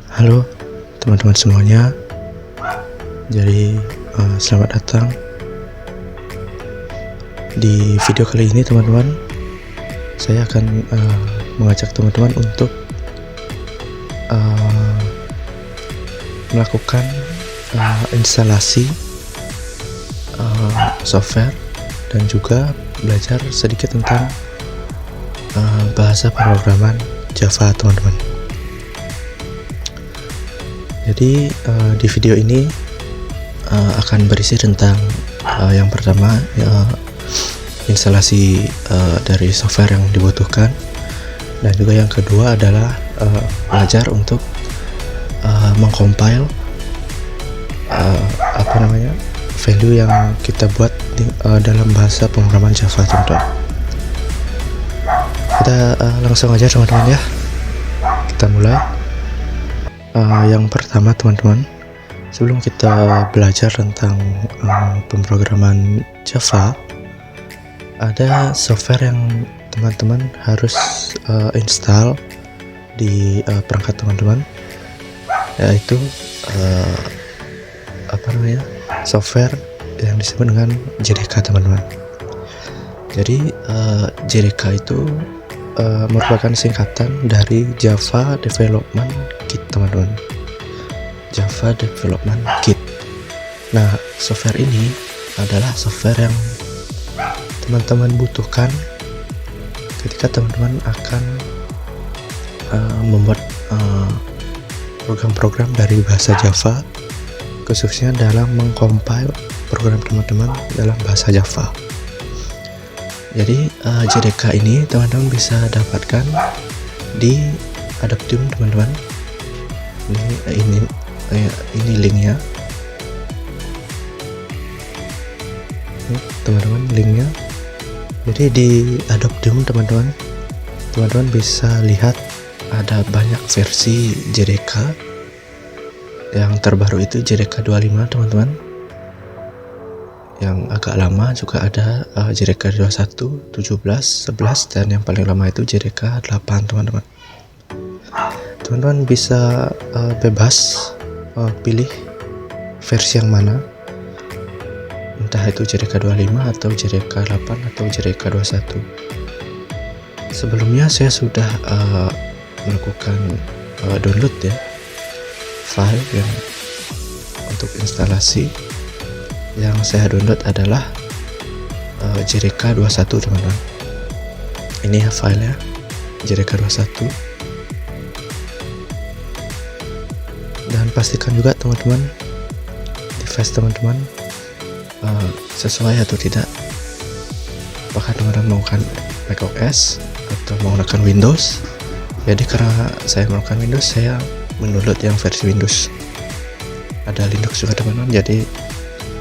Halo teman-teman semuanya. Jadi selamat datang di video kali ini teman-teman. Saya akan mengajak teman-teman untuk melakukan instalasi software dan juga belajar sedikit tentang bahasa pemrograman Java teman-teman. Jadi di video ini akan berisi tentang yang pertama instalasi dari software yang dibutuhkan, dan juga yang kedua adalah belajar untuk mengcompile value yang kita buat dalam bahasa pemrograman Java teman-teman. Kita langsung aja teman-teman ya, kita mulai. Yang pertama teman-teman, sebelum kita belajar tentang pemrograman Java, ada software yang teman-teman harus install di perangkat teman-teman, yaitu software yang disebut dengan JDK teman-teman. Jadi JDK itu merupakan singkatan dari Java Development Kit teman-teman. Java Development Kit. Nah, software ini adalah software yang teman-teman butuhkan ketika teman-teman akan membuat program-program dari bahasa Java, khususnya dalam mengcompile program teman-teman dalam bahasa Java. Jadi JDK ini teman-teman bisa dapatkan di Adoptium teman-teman. Ini linknya. Ini teman-teman linknya. Jadi di Adoptium teman-teman bisa lihat ada banyak versi JDK. Yang terbaru itu JDK 25 teman-teman. Yang agak lama juga ada JDK 21, 17, 11, dan yang paling lama itu JDK 8 teman-teman. Teman-teman bisa bebas pilih versi yang mana, entah itu JDK 25 atau JDK 8 atau JDK 21. Sebelumnya saya sudah melakukan download ya file yang untuk instalasi. Yang saya download adalah JDK 21 teman-teman. Ini ya filenya, JDK 21. Dan pastikan juga teman-teman device teman-teman sesuai atau tidak. Apakah teman-teman menggunakan macOS atau menggunakan Windows? Jadi karena saya menggunakan Windows, saya mendownload yang versi Windows. Ada Linux juga teman-teman, jadi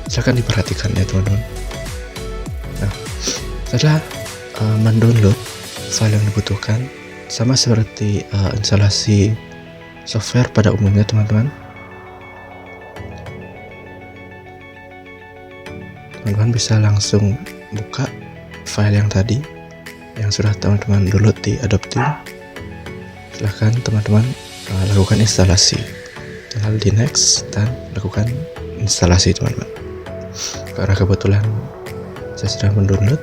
silahkan diperhatikan ya teman-teman. Nah, setelah mendownload file yang dibutuhkan, sama seperti instalasi software pada umumnya teman-teman, bisa langsung buka file yang tadi yang sudah teman-teman download di Adoptium. Silahkan teman-teman lakukan instalasi, tinggal di next dan lakukan instalasi teman-teman. Karena kebetulan saya sudah mendownload,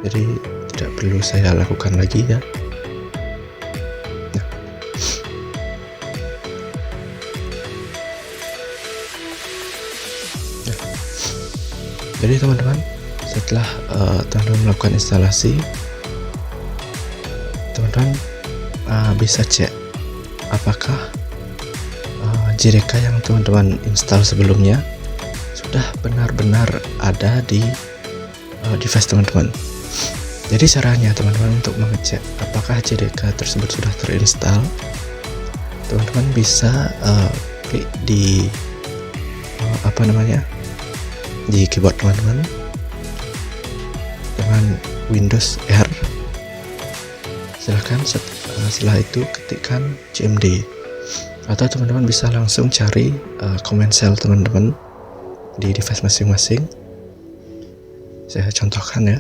jadi tidak perlu saya lakukan lagi ya. Jadi teman-teman, setelah teman-teman melakukan instalasi, teman-teman bisa cek apakah JDK yang teman-teman install sebelumnya sudah benar-benar ada di device teman-teman. Jadi caranya teman-teman untuk mengecek apakah JDK tersebut sudah terinstall, teman-teman bisa klik di di keyboard teman-teman dengan Windows R. Silahkan setelah itu ketikkan cmd, atau teman-teman bisa langsung cari command shell teman-teman di device masing-masing. Saya contohkan ya.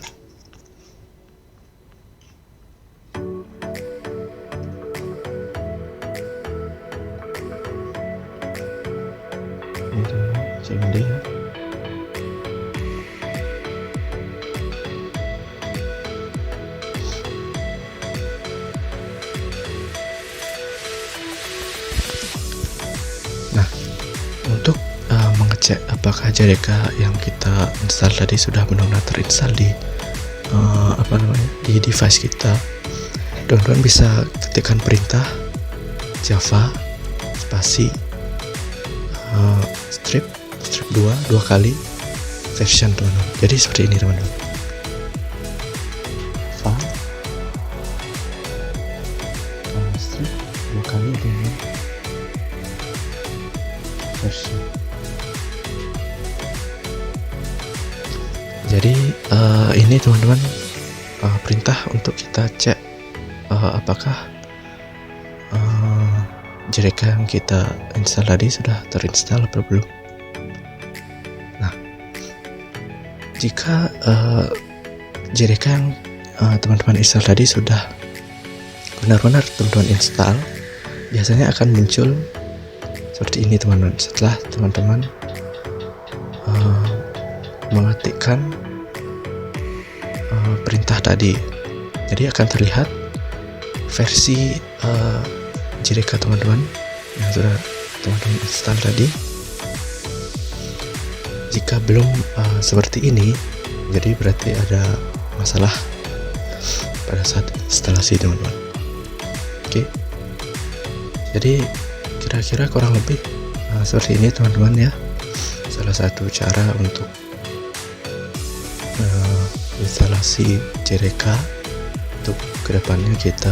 Ini teman-teman, CMD ya. Nah, untuk mengecek apakah JDK yang kita install tadi sudah benar-benar terinstall di di device kita, teman-teman bisa ketikkan perintah Java spasi strip 2 kali version teman-teman. Jadi seperti ini teman-teman. Strip 2 kali dengan version. Jadi ini teman-teman perintah untuk kita cek apakah JDK yang kita install tadi sudah terinstall atau belum. Nah, jika JDK yang teman-teman install tadi sudah benar-benar teman-teman install, biasanya akan muncul seperti ini teman-teman. Setelah teman-teman mengetikkan perintah tadi, jadi akan terlihat versi JDK teman-teman yang sudah teman-teman install tadi. Jika belum seperti ini, jadi berarti ada masalah pada saat instalasi teman-teman. Oke, jadi kira-kira kurang lebih seperti ini teman-teman ya, salah satu cara untuk instalasi JDK untuk kedepannya kita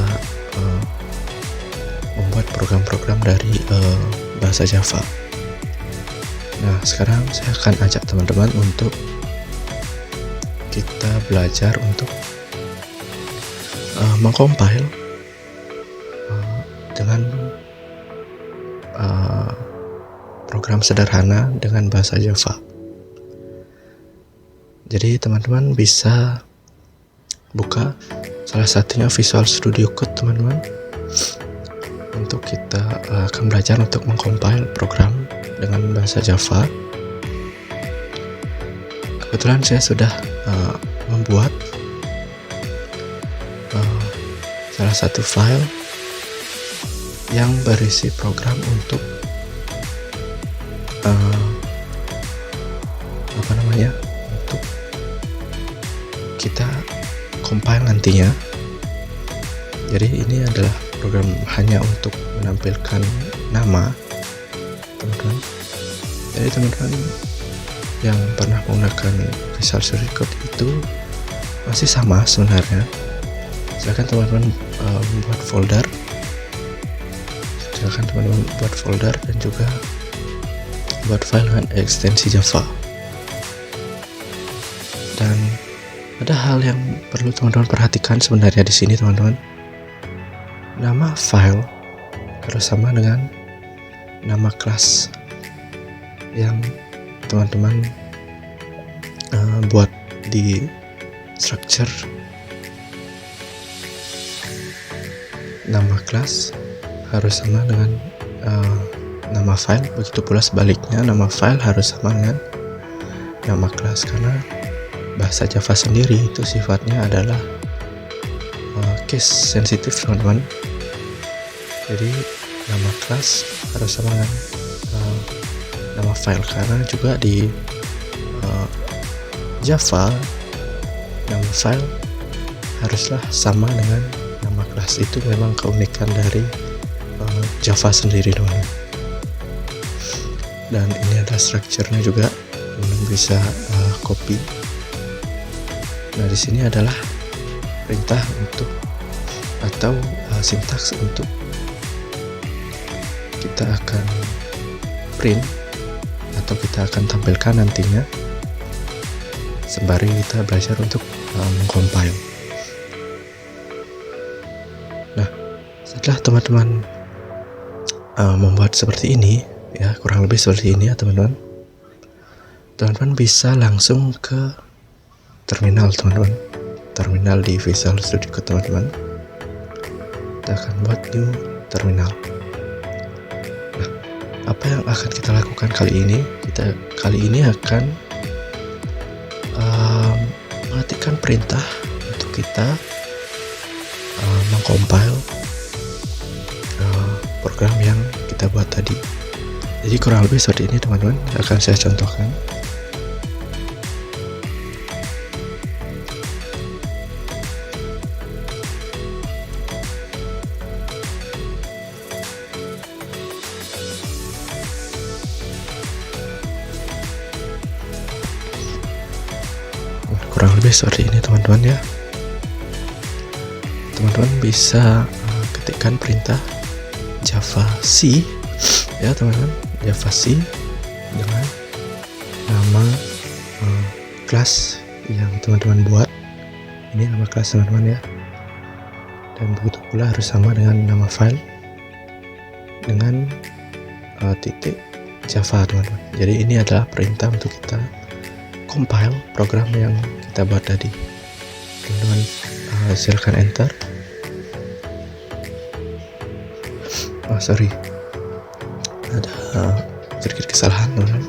membuat program-program dari bahasa Java. Nah, sekarang saya akan ajak teman-teman untuk kita belajar untuk mengcompile dengan program sederhana dengan bahasa Java. Jadi teman-teman bisa buka salah satunya Visual Studio Code teman-teman. Untuk kita akan belajar untuk mengcompile program dengan bahasa Java. Kebetulan saya sudah membuat salah satu file yang berisi program untuk untuk kita compile nantinya. Jadi ini adalah program hanya untuk menampilkan nama teman-teman. Jadi teman-teman yang pernah menggunakan Visual Studio Code itu masih sama sebenarnya. Silakan teman-teman membuat folder. Silakan teman-teman buat folder dan juga buat file dengan ekstensi Java. Dan ada hal yang perlu teman-teman perhatikan sebenarnya di sini teman-teman. Nama file harus sama dengan nama kelas yang teman-teman buat di structure. Nama kelas harus sama dengan nama file, begitu pula sebaliknya nama file harus sama dengan nama kelas, karena bahasa Java sendiri itu sifatnya adalah case sensitif teman-teman. Jadi nama kelas harus sama dengan nama file, karena juga di Java nama file haruslah sama dengan nama kelas. Itu memang keunikan dari Java sendiri teman-teman. Dan ini ada strukturnya juga, teman bisa copy. Nah, di sini adalah perintah untuk atau sintaks untuk kita akan print atau kita akan tampilkan nantinya sembari kita belajar untuk mengcompile. Nah, setelah teman-teman membuat seperti ini ya, kurang lebih seperti ini ya teman-teman, teman-teman bisa langsung ke terminal teman-teman, terminal di Visual Studio Code teman-teman. Kita akan buat new terminal. Nah, apa yang akan kita lakukan kali ini? Kita kali ini akan mengetikkan perintah untuk kita mengcompile program yang kita buat tadi. Jadi kurang lebih seperti ini teman-teman, akan saya contohkan. Kurang lebih seperti ini teman-teman ya. Teman-teman bisa ketikkan perintah Java C ya teman-teman, Java C dengan nama kelas yang teman-teman buat. Ini nama kelas teman-teman ya, dan begitu pula harus sama dengan nama file dengan titik Java teman-teman. Jadi ini adalah perintah untuk kita compile program yang kita buat tadi. Teman-teman silakan enter. Sorry, ada sedikit kesalahan teman-teman.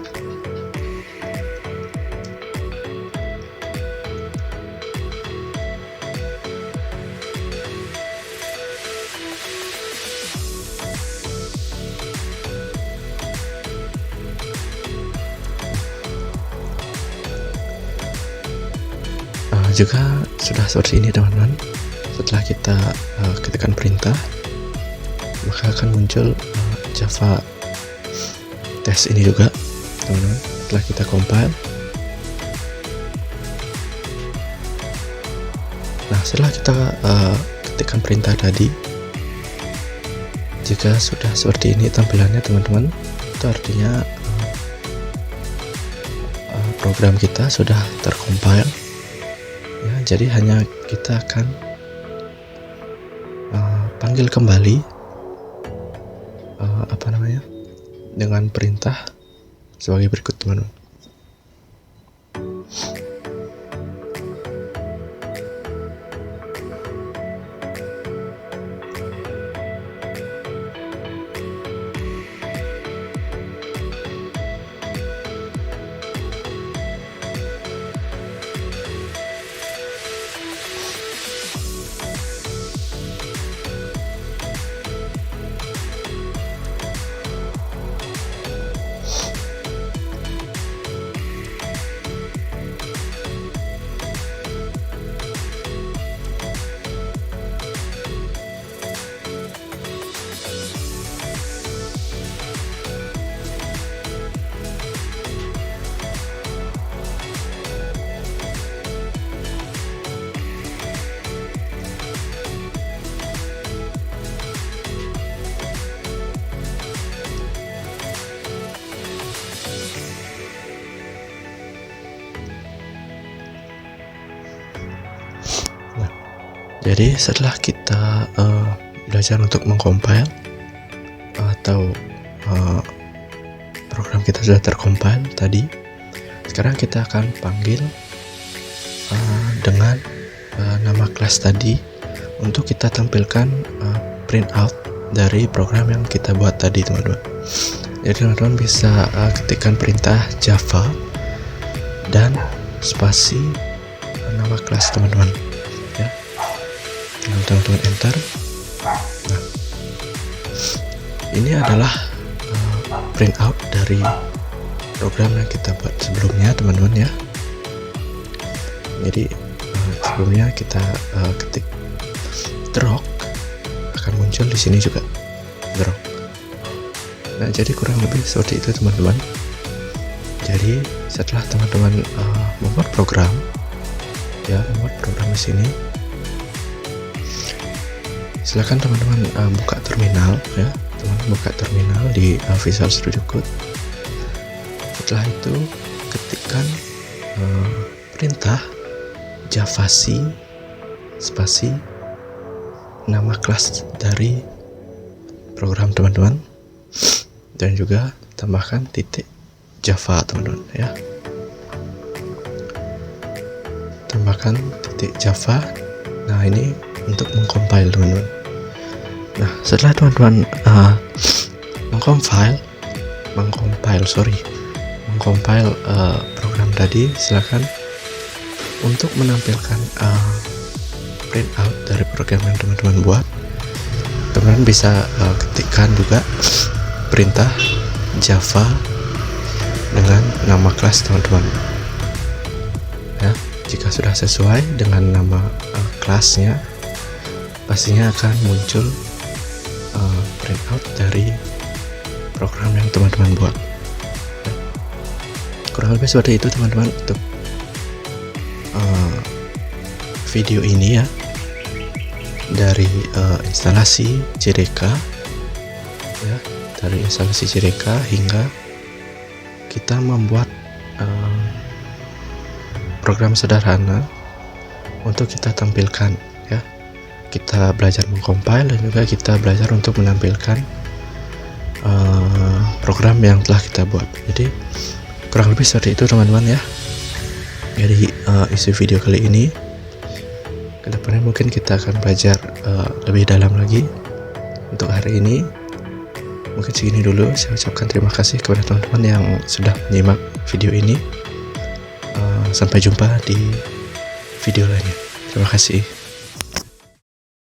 Juga sudah seperti ini teman-teman. Setelah kita ketikkan perintah, maka akan muncul Java test ini juga teman-teman. Setelah kita compile, nah setelah kita ketikkan perintah tadi, jika sudah seperti ini tampilannya teman-teman, itu artinya program kita sudah tercompile ya. Jadi hanya kita akan panggil kembali dengan perintah sebagai berikut teman-teman. Jadi setelah kita belajar untuk mengcompile atau program kita sudah tercompile tadi, sekarang kita akan panggil dengan nama kelas tadi untuk kita tampilkan print out dari program yang kita buat tadi teman-teman. Jadi teman-teman bisa ketikkan perintah Java dan spasi nama kelas teman-teman ya. Teman-teman enter. Nah, ini adalah print out dari program yang kita buat sebelumnya teman-teman ya. Jadi sebelumnya kita ketik drop, akan muncul di sini juga drop. Nah, jadi kurang lebih seperti itu teman-teman. Jadi setelah teman-teman membuat program ya, membuat program di sini, silakan teman-teman buka terminal ya, teman-teman buka terminal di Visual Studio Code. Setelah itu ketikkan perintah Java C spasi nama kelas dari program teman-teman, dan juga tambahkan titik Java teman-teman ya, tambahkan titik Java. Nah, ini untuk mengcompile teman-teman. Nah, setelah teman-teman mengcompile, mengcompile program tadi, silakan untuk menampilkan printout dari program yang teman-teman buat. Teman-teman bisa ketikkan juga perintah Java dengan nama kelas teman-teman ya. Jika sudah sesuai dengan nama kelasnya, pastinya akan muncul printout dari program yang teman-teman buat. Kurang lebih seperti itu teman-teman untuk video ini ya, dari instalasi JDK ya, dari instalasi JDK hingga kita membuat program sederhana untuk kita tampilkan ya. Kita belajar mengcompile dan juga kita belajar untuk menampilkan program yang telah kita buat. Jadi kurang lebih seperti itu teman-teman ya. Jadi isi video kali ini, kedepannya mungkin kita akan belajar lebih dalam lagi. Untuk hari ini mungkin segini dulu. Saya ucapkan terima kasih kepada teman-teman yang sudah menyimak video ini. Sampai jumpa di video lainnya. Terima kasih.